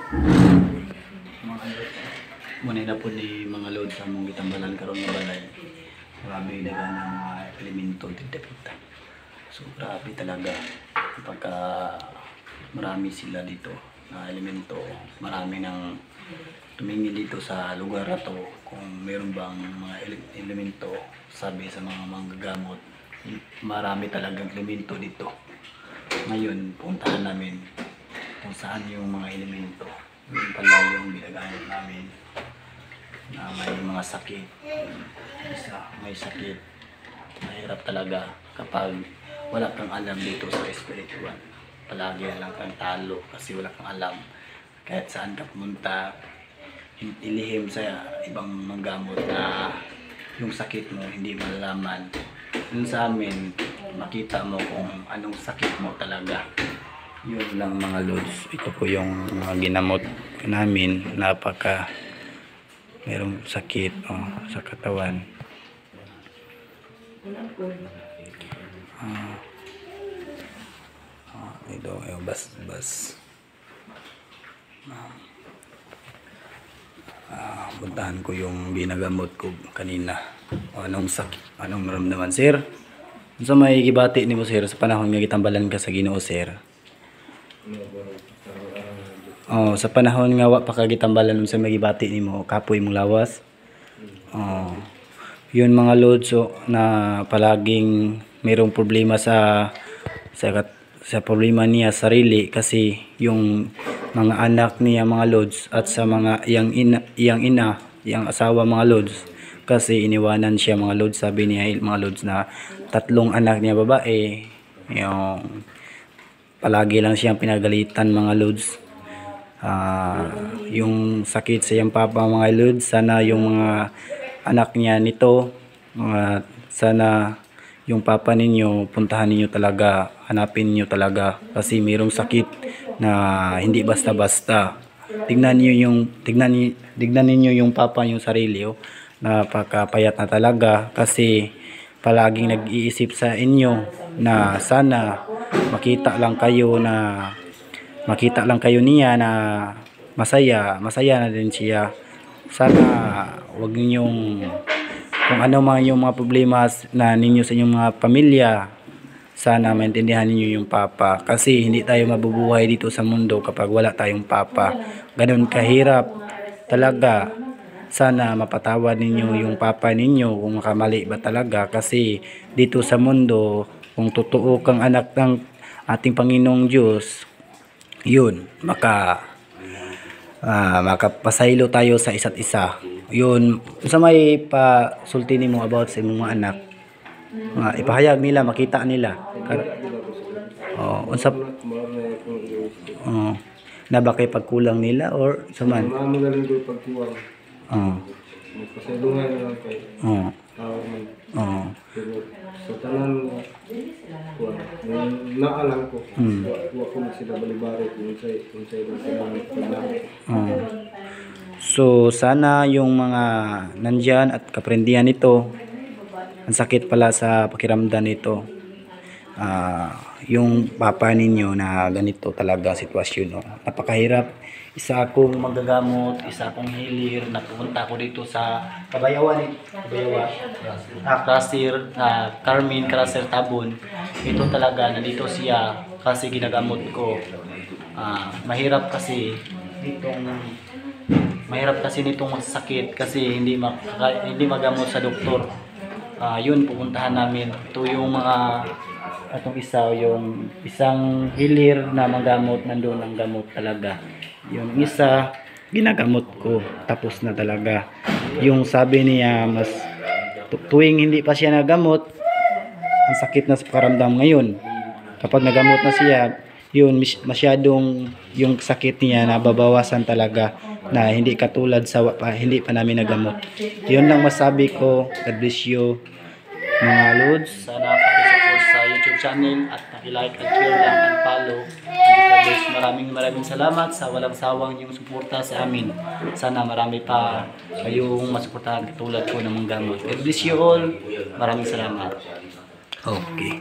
Muna na po ni mga load sa mong gitambalan karon nga balay. Grabe daga ng mga elemento dito. So grabe talaga pagka marami sila dito na elemento, marami nang tumingin dito sa lugar na to kung meron bang mga elemento. Sabi sa mga manggagamot, marami talagang elemento dito. Ngayon puntahan namin kung saan yung mga elemento. Yun pala yung ginagamit namin na may mga sakit. May sakit. Mahirap talaga kapag wala kang alam dito sa spiritual. Palagi lang kang talo kasi wala kang alam. Kahit saan ka pumunta, ilihim sa ibang manggamot na yung sakit mo hindi malalaman. Dun sa amin, makita mo kung anong sakit mo talaga. Yun lang mga lods. Ito po yung mga ginamot namin. Merong sakit sa katawan. Ito yung bas. Puntahan ko yung ginagamot ko kanina. Anong sakit? Anong naramdaman, sir? Sa may gibati ni mo, sir, sa panahon nga gitambalan ka sa Ginoo, sir? Sa panahon nga wa pa ka gitambalan sa may gibati nimo, kapoy mong lawas. Yun mga lods, na palaging mayroong problema sa problema niya sarili kasi yung mga anak niya mga lods at sa mga iyang asawa mga lods kasi iniwanan siya mga lods. Sabi niya mga lods na 3 anak niya babae, yung palagi lang siyang pinagalitan mga lods. Yung sakit sa iyang papa mga lods, sana yung mga anak niya nito, sana yung papa ninyo puntahan ninyo talaga, hanapin niyo talaga kasi mayroong sakit na hindi basta-basta. Tignan niyo yung papa yung sarili, napakapayat na talaga kasi palaging nag-iisip sa inyo na sana makita lang kayo niya na masaya na din siya. Sana wag ninyong kung ano man yung mga problema na ninyo sa inyong mga pamilya, sana maintindihan niyo yung papa kasi hindi tayo mabubuhay dito sa mundo kapag wala tayong papa. Ganun kahirap talaga. Sana mapatawad ninyo yung papa ninyo kung makamali ba talaga kasi dito sa mundo, kung totoo kang anak ng ating Panginoong Diyos, yun, makapasaylo tayo sa isa't isa. Yun, sa may pasulti nimo about sa imong mga anak, ipahayag nila, makita nila. Unsa na ba kay pagkulang nila or suman? Magaling ko pagkuwang. Magpasalungan lang kay. Pero sa tanan ko naalam ko. Wa ko sila balibari kung say sila. So sana yung mga nandyan at kaprendihan nito, ang sakit pala sa pakiramdam nito, yung papa ninyo na ganito talaga sitwasyon, napakahirap. Isa akong magagamot, isa akong healer, napunta ako dito sa Kabayawan, Carmen Crasser Tabon. Ito talaga, nandito siya kasi ginagamot ko. Mahirap kasi nitong sakit kasi hindi magamot sa doktor. Yun, pupuntahan namin. Ito yung yung isang healer na manggamot, nandun ang gamot talaga. Yung isa, ginagamot ko, tapos na talaga. Yung sabi niya, mas tuwing hindi pa siya nagamot, ang sakit na sa pakiramdam ngayon. Kapag nagamot na siya, yun, masyadong yung sakit niya nababawasan talaga na hindi katulad sa hindi pa namin nagamot. Yun lang masabi ko. God bless you mga lods. Sana pakisupport sa YouTube channel at paki-like at share lang at follow. Maraming salamat sa walang sawang yung suporta sa amin. Sana marami pa kayong masuportahan katulad ko ng mga gamot. God bless you all. Maraming salamat. Okay.